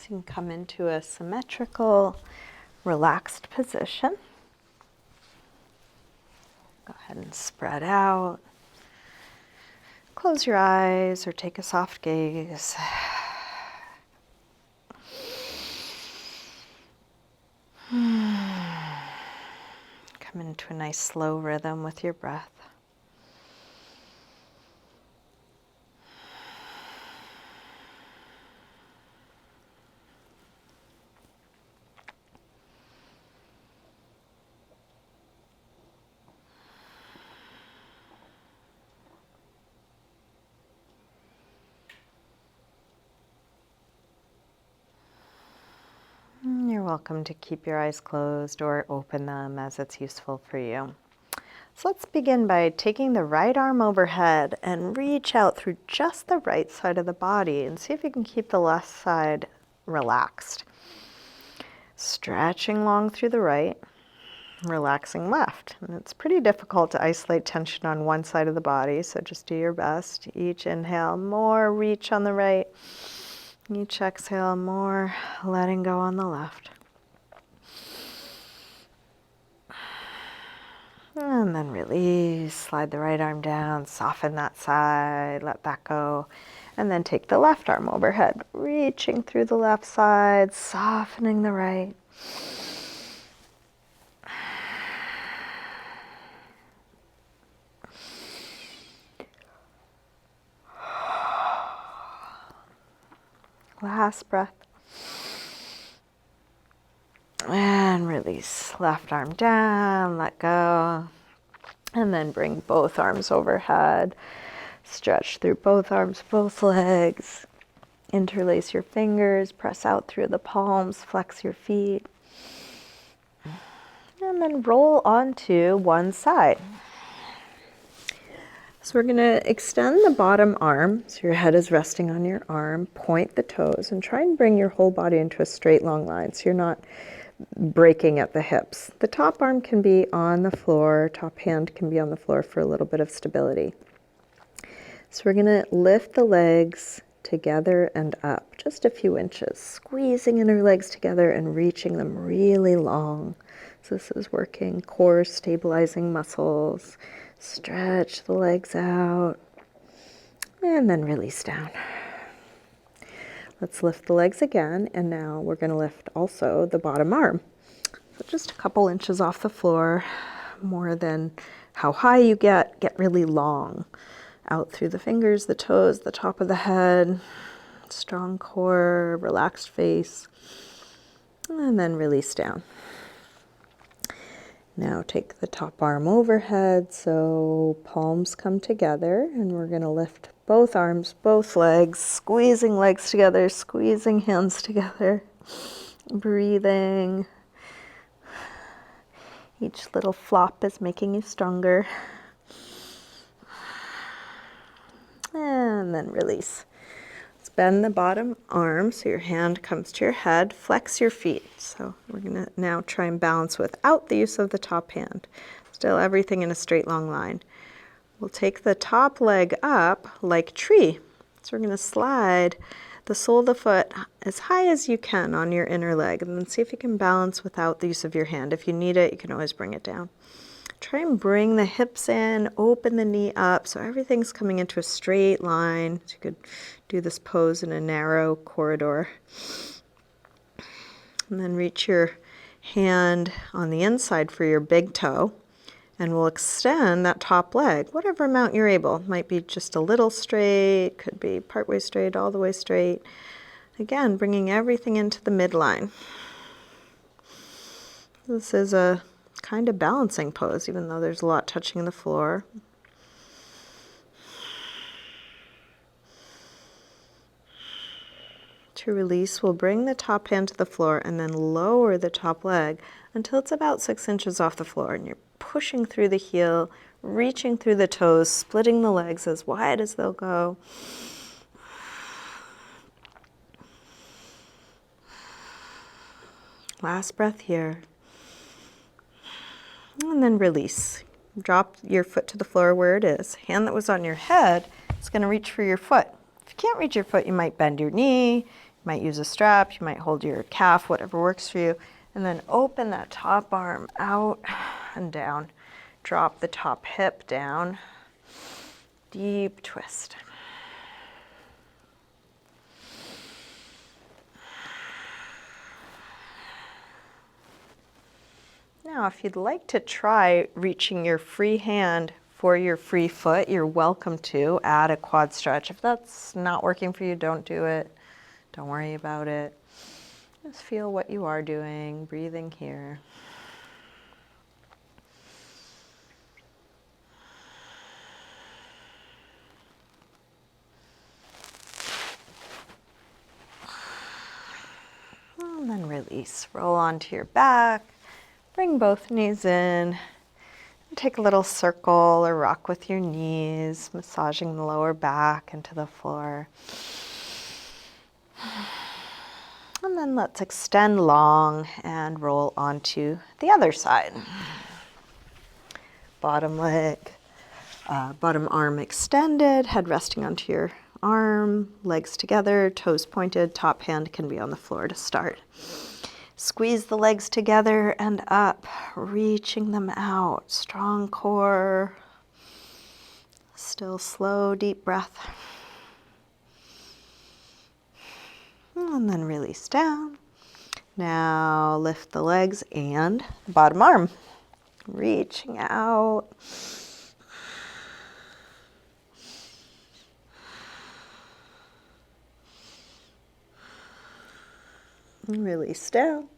So you can come into a symmetrical, relaxed position. Go ahead and spread out. Close your eyes or take a soft gaze. Come into a nice slow rhythm with your breath. You're welcome to keep your eyes closed or open them as it's useful for you. So let's begin by taking the right arm overhead and reach out through just the right side of the body and see if you can keep the left side relaxed. Stretching long through the right, relaxing left. And it's pretty difficult to isolate tension on one side of the body, so just do your best. Each inhale, more reach on the right. Each exhale, more letting go on the left. And then release, slide the right arm down, soften that side, let that go. And then take the left arm overhead, reaching through the left side, softening the right. Last breath. And release. Left arm down, let go. And then bring both arms overhead. Stretch through both arms, both legs. Interlace your fingers, press out through the palms, flex your feet. And then roll onto one side. So we're going to extend the bottom arm, so your head is resting on your arm, point the toes, and try and bring your whole body into a straight long line so you're not breaking at the hips. The top arm can be on the floor, top hand can be on the floor for a little bit of stability. So we're going to lift the legs together and up, just a few inches, squeezing inner legs together and reaching them really long. So this is working core stabilizing muscles. Stretch the legs out and then release down. Let's lift the legs again, and now we're going to lift also the bottom arm. So just a couple inches off the floor, more than how high you get really long. Out through the fingers, the toes, the top of the head, strong core, relaxed face, and then release down. Now take the top arm overhead, so palms come together, and we're going to lift both arms, both legs, squeezing legs together, squeezing hands together, breathing. Each little flop is making you stronger. And then release. Let's bend the bottom arm so your hand comes to your head. Flex your feet. So we're going to now try and balance without the use of the top hand. Still everything in a straight long line. We'll take the top leg up like tree. So we're going to slide the sole of the foot as high as you can on your inner leg, and then see if you can balance without the use of your hand. If you need it, you can always bring it down. Try and bring the hips in, open the knee up, so everything's coming into a straight line. So you could do this pose in a narrow corridor. And then reach your hand on the inside for your big toe, and we'll extend that top leg, whatever amount you're able. Might be just a little straight, could be partway straight, all the way straight. Again, bringing everything into the midline. This is a kind of balancing pose, even though there's a lot touching the floor. To release, we'll bring the top hand to the floor and then lower the top leg until it's about 6 inches off the floor, and you're pushing through the heel, reaching through the toes, splitting the legs as wide as they'll go. Last breath here. And then release. Drop your foot to the floor where it is. Hand that was on your head is going to reach for your foot. If you can't reach your foot, you might bend your knee, might use a strap, you might hold your calf, whatever works for you. And then open that top arm out and down. Drop the top hip down. Deep twist. Now, if you'd like to try reaching your free hand for your free foot, you're welcome to add a quad stretch. If that's not working for you, don't do it. Don't worry about it. Just feel what you are doing, breathing here. And then release. Roll onto your back. Bring both knees in. Take a little circle or rock with your knees, massaging the lower back into the floor. And then let's extend long and roll onto the other side. Bottom leg, bottom arm extended, head resting onto your arm, legs together, toes pointed, top hand can be on the floor to start. Squeeze the legs together and up, reaching them out. Strong core. Still slow, deep breath. And then release down. Now lift the legs and bottom arm. Reaching out. And release down.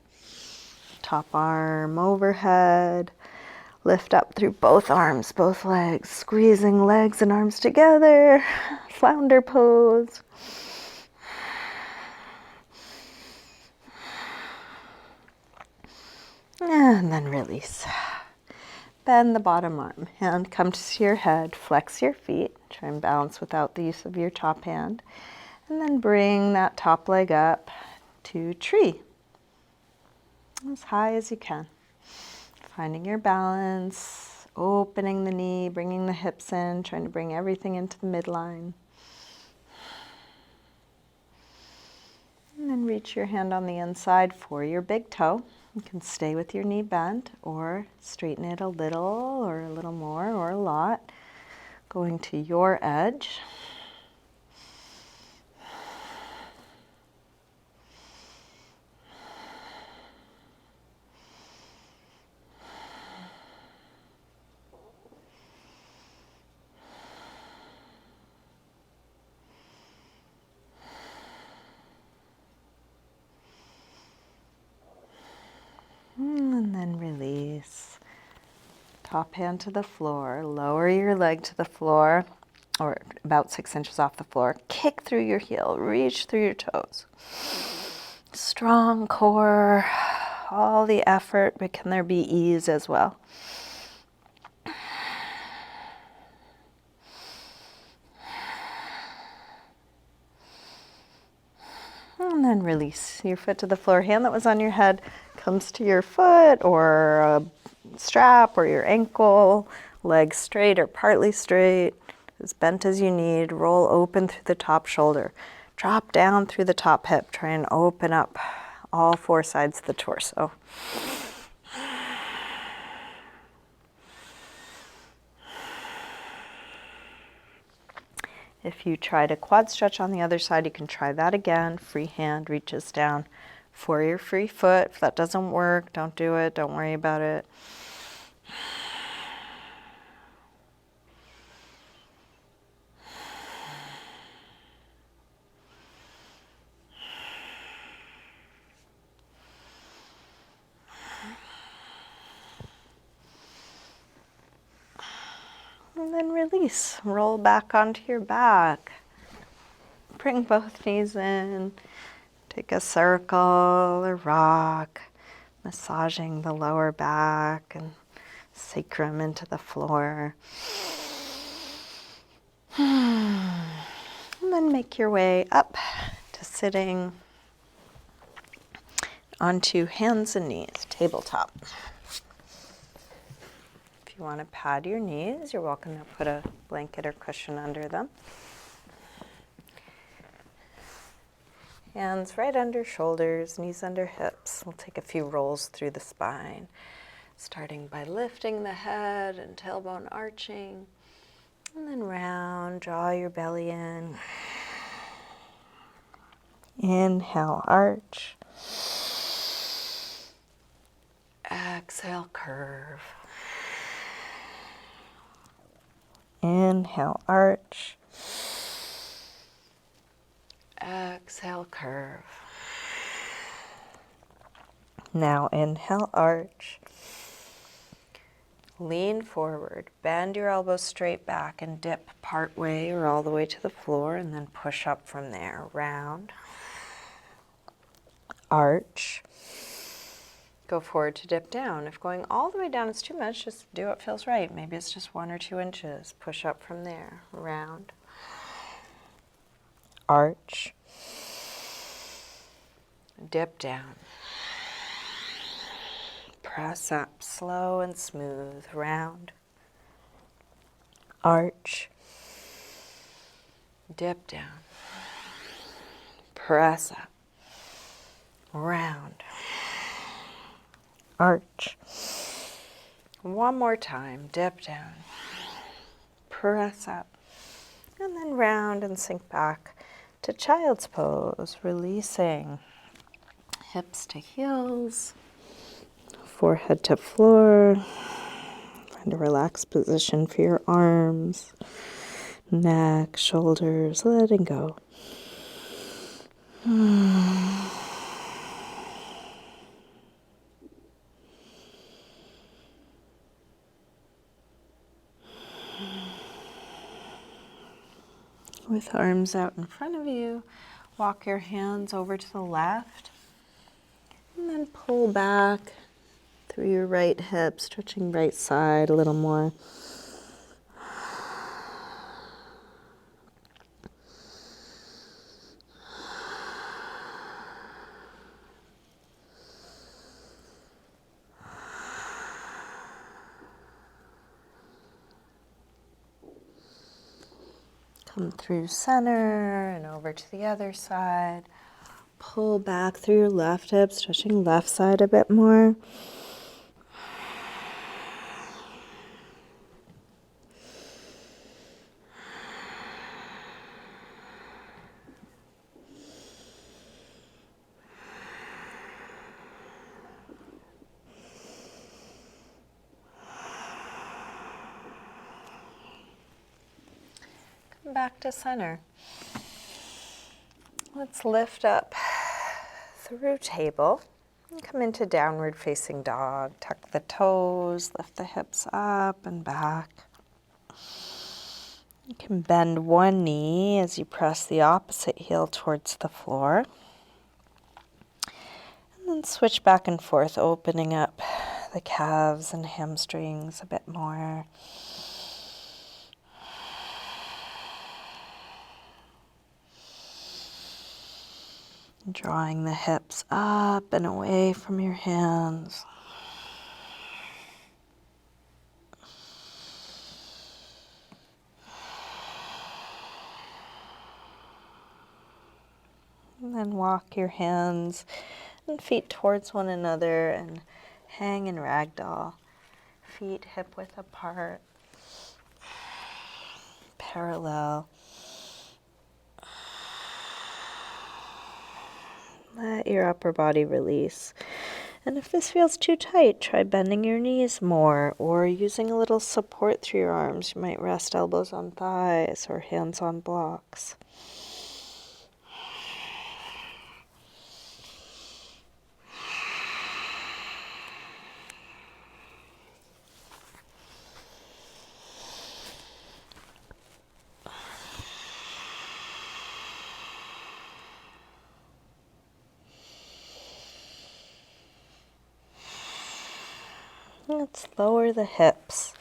Top arm overhead. Lift up through both arms, both legs. Squeezing legs and arms together. Flounder pose. And then release. Bend the bottom arm. Hand comes to your head. Flex your feet. Try and balance without the use of your top hand. And then bring that top leg up to tree. As high as you can. Finding your balance. Opening the knee. Bringing the hips in. Trying to bring everything into the midline. And then reach your hand on the inside for your big toe. You can stay with your knee bent or straighten it a little or a little more or a lot. Going to your edge. And then release. Top hand to the floor. Lower your leg to the floor, or about 6 inches off the floor. Kick through your heel. Reach through your toes. Strong core. All the effort, but can there be ease as well? And then release your foot to the floor. Hand that was on your head comes to your foot or a strap or your ankle. Legs straight or partly straight. As bent as you need. Roll open through the top shoulder. Drop down through the top hip. Try and open up all 4 sides of the torso. If you tried a quad stretch on the other side, you can try that again. Free hand reaches down for your free foot. If that doesn't work, don't do it. Don't worry about it. And then release. Roll back onto your back. Bring both knees in. Take a circle or rock, massaging the lower back and sacrum into the floor. And then make your way up to sitting onto hands and knees, tabletop. If you want to pad your knees, you're welcome to put a blanket or cushion under them. Hands right under shoulders, knees under hips. We'll take a few rolls through the spine, starting by lifting the head and tailbone arching, and then round, draw your belly in. Inhale, arch. Exhale, curve. Inhale, arch. Exhale, curve. Now inhale, arch. Lean forward, bend your elbows straight back and dip part way or all the way to the floor, and then push up from there. Round. Arch. Go forward to dip down. If going all the way down is too much, just do what feels right. Maybe it's just 1 or 2 inches. Push up from there. Round. Arch. Dip down. Press up, slow and smooth. Round. Arch. Dip down. Press up. Round. Arch. One more time. Dip down. Press up. And then round and sink back to child's pose. Releasing hips to heels. Forehead to floor. Find a relaxed position for your arms, neck, shoulders, letting go. With arms out in front of you, walk your hands over to the left, and then pull back through your right hip, stretching right side a little more. Come through center and over to the other side. Pull back through your left hip, stretching left side a bit more. Back to center. Let's lift up through table and come into downward facing dog. Tuck the toes, lift the hips up and back. You can bend one knee as you press the opposite heel towards the floor. And then switch back and forth, opening up the calves and hamstrings a bit more. Drawing the hips up and away from your hands. And then walk your hands and feet towards one another and hang in ragdoll. Feet hip width apart, parallel. Let your upper body release. And if this feels too tight, try bending your knees more or using a little support through your arms. You might rest elbows on thighs or hands on blocks. Let's lower the hips.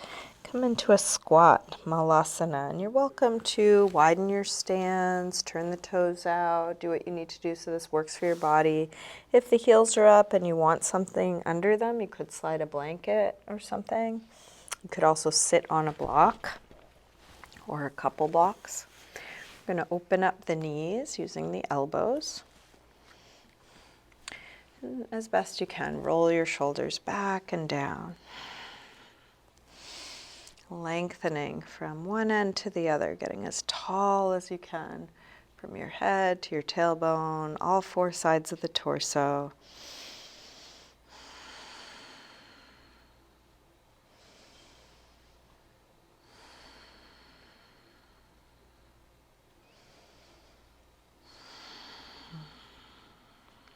Come into a squat, Malasana. And you're welcome to widen your stance, turn the toes out, do what you need to do so this works for your body. If the heels are up and you want something under them, you could slide a blanket or something. You could also sit on a block or a couple blocks. We're going to open up the knees using the elbows. And as best you can, roll your shoulders back and down, lengthening from one end to the other, getting as tall as you can from your head to your tailbone, all four sides of the torso.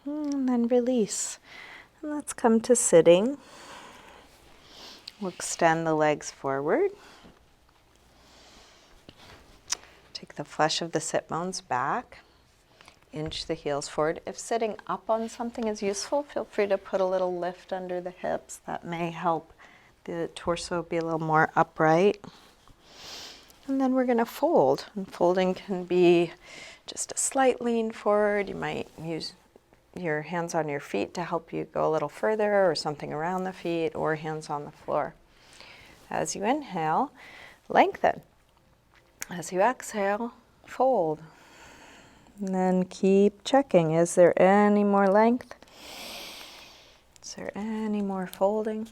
And then release. And let's come to sitting. We'll extend the legs forward. Take the flesh of the sit bones back. Inch the heels forward. If sitting up on something is useful, feel free to put a little lift under the hips. That may help the torso be a little more upright. And then we're going to fold. And folding can be just a slight lean forward. You might use your hands on your feet to help you go a little further, or something around the feet, or hands on the floor. As you inhale, lengthen. As you exhale, fold. And then keep checking. Is there any more length? Is there any more folding?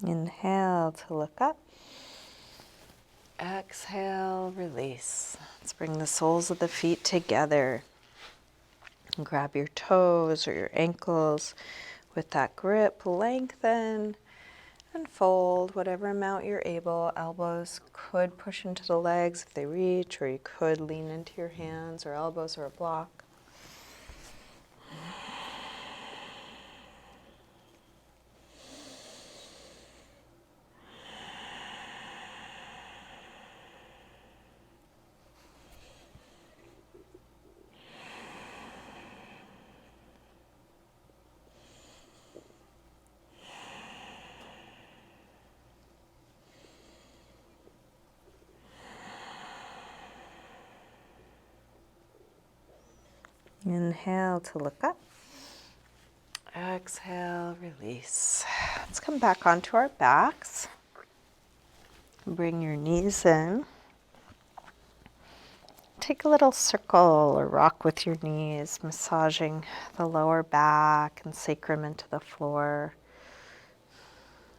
Inhale to look up. Exhale, release. Let's bring the soles of the feet together. And grab your toes or your ankles. With that grip, lengthen and fold whatever amount you're able. Elbows could push into the legs if they reach, or you could lean into your hands or elbows or a block. Inhale to look up. Exhale, release. Let's come back onto our backs. Bring your knees in. Take a little circle or rock with your knees, massaging the lower back and sacrum into the floor.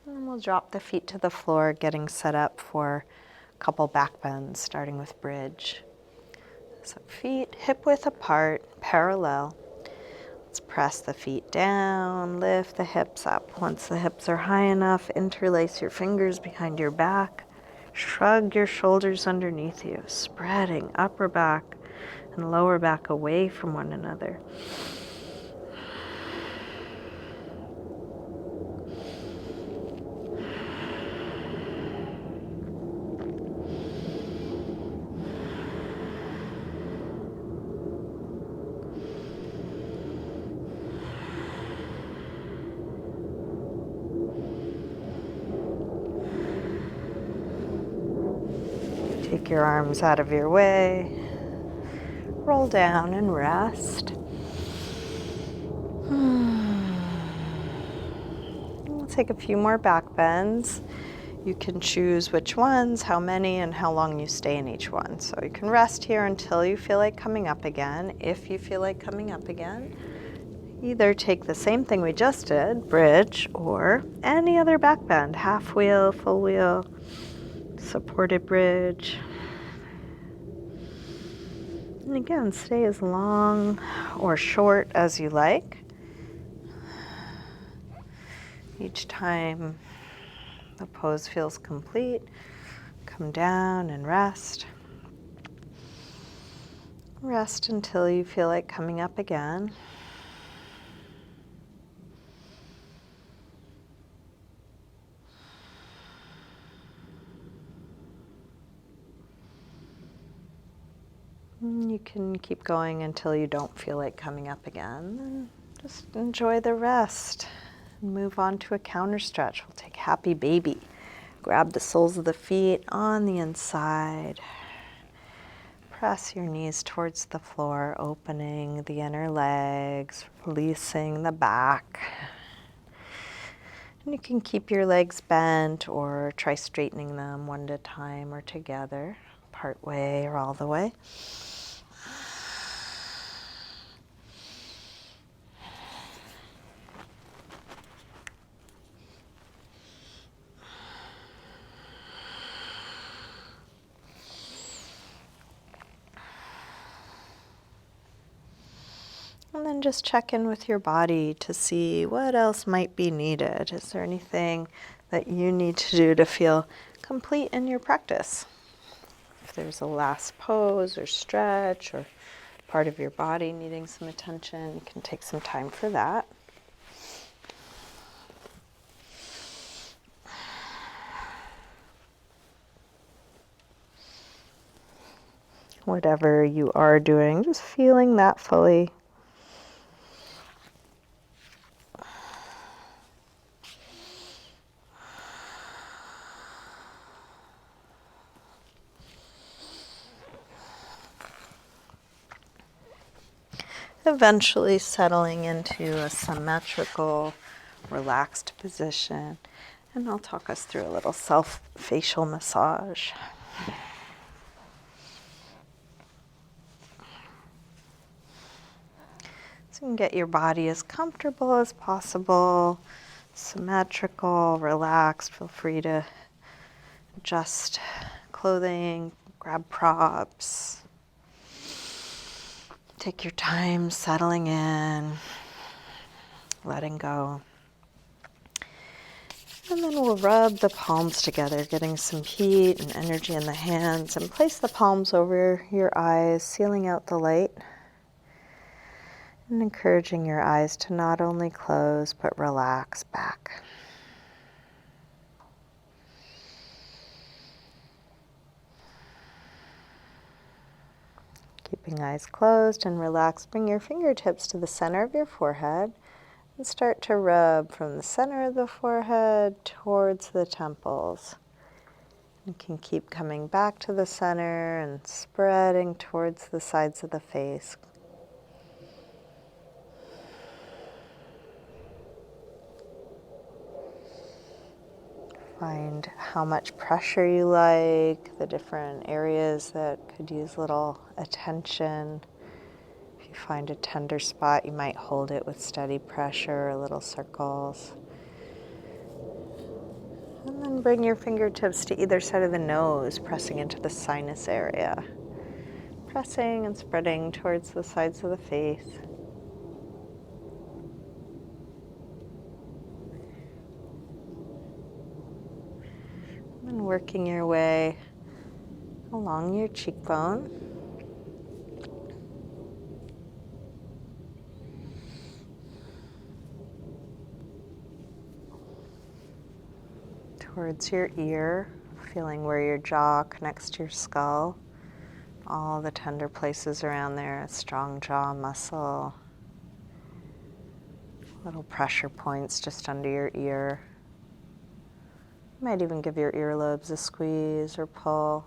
And we'll drop the feet to the floor, getting set up for a couple back bends, starting with bridge. So feet hip width apart, parallel. Let's press the feet down, lift the hips up. Once the hips are high enough, interlace your fingers behind your back. Shrug your shoulders underneath you, spreading upper back and lower back away from one another. Take your arms out of your way. Roll down and rest. We'll take a few more back bends. You can choose which ones, how many, and how long you stay in each one. So you can rest here until you feel like coming up again. If you feel like coming up again, either take the same thing we just did, bridge, or any other back bend, half wheel, full wheel, supported bridge. And again, stay as long or short as you like. Each time the pose feels complete, come down and rest. Rest until you feel like coming up again. You can keep going until you don't feel like coming up again. And just enjoy the rest. Move on to a counter stretch. We'll take happy baby. Grab the soles of the feet on the inside. Press your knees towards the floor, opening the inner legs, releasing the back. And you can keep your legs bent or try straightening them one at a time or together, part way or all the way. And then just check in with your body to see what else might be needed. Is there anything that you need to do to feel complete in your practice? If there's a last pose or stretch or part of your body needing some attention, you can take some time for that. Whatever you are doing, just feeling that fully. Eventually settling into a symmetrical, relaxed position. And I'll talk us through a little self-facial massage. So you can get your body as comfortable as possible, symmetrical, relaxed. Feel free to adjust clothing, grab props. Take your time settling in, letting go. And then we'll rub the palms together, getting some heat and energy in the hands, and place the palms over your eyes, sealing out the light, and encouraging your eyes to not only close, but relax back. Keeping eyes closed and relaxed, bring your fingertips to the center of your forehead and start to rub from the center of the forehead towards the temples. You can keep coming back to the center and spreading towards the sides of the face. Find how much pressure you like, the different areas that could use a little attention. If you find a tender spot, you might hold it with steady pressure, little circles. And then bring your fingertips to either side of the nose, pressing into the sinus area. Pressing and spreading towards the sides of the face. And working your way along your cheekbone. Towards your ear, feeling where your jaw connects to your skull. All the tender places around there, a strong jaw muscle. Little pressure points just under your ear. You might even give your earlobes a squeeze or pull.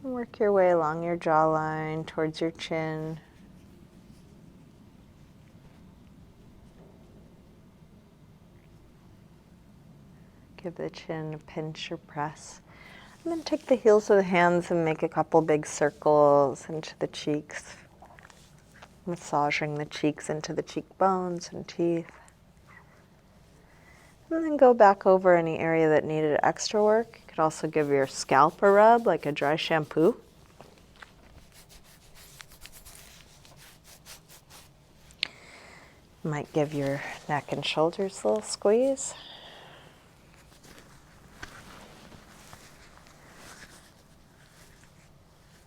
Work your way along your jawline towards your chin. Give the chin a pinch or press. And then take the heels of the hands and make a couple big circles into the cheeks. Massaging the cheeks into the cheekbones and teeth. And then go back over any area that needed extra work. You could also give your scalp a rub, like a dry shampoo. You might give your neck and shoulders a little squeeze.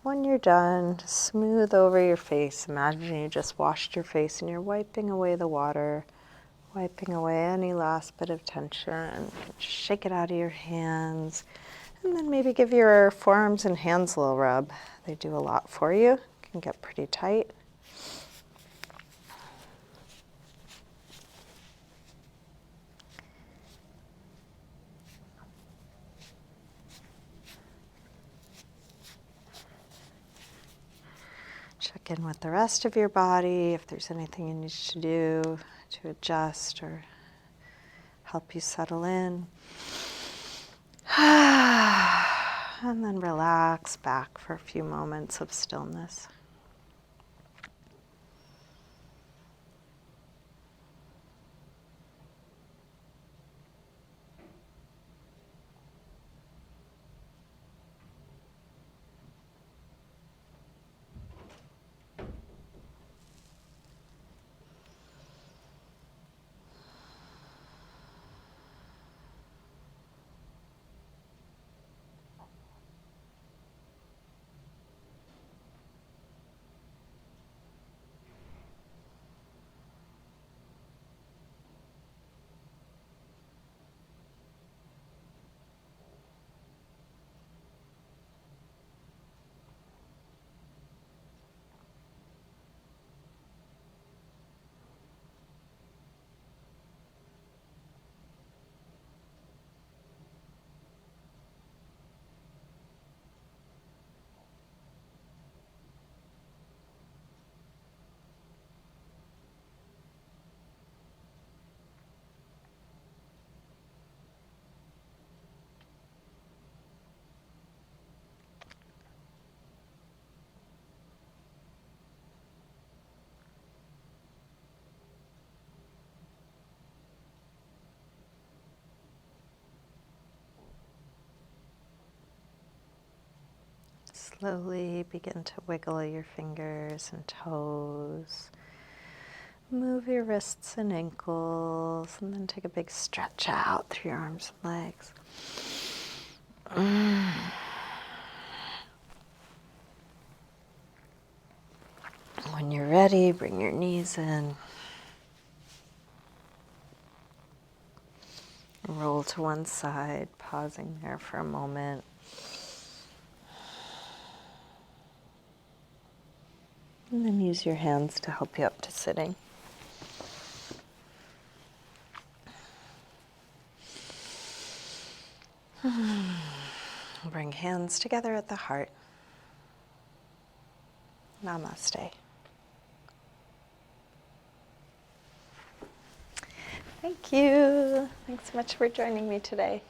When you're done, smooth over your face. Imagine you just washed your face and you're wiping away the water, wiping away any last bit of tension. Shake it out of your hands And then maybe give your forearms and hands a little rub. They do a lot for you. Can get pretty tight. Check in with the rest of your body if there's anything you need to do to adjust or help you settle in. And then relax back for a few moments of stillness. Slowly begin to wiggle your fingers and toes. Move your wrists and ankles, and then take a big stretch out through your arms and legs. When you're ready, bring your knees in. Roll to one side, pausing there for a moment. And then use your hands to help you up to sitting. Bring hands together at the heart. Namaste. Thank you. Thanks so much for joining me today.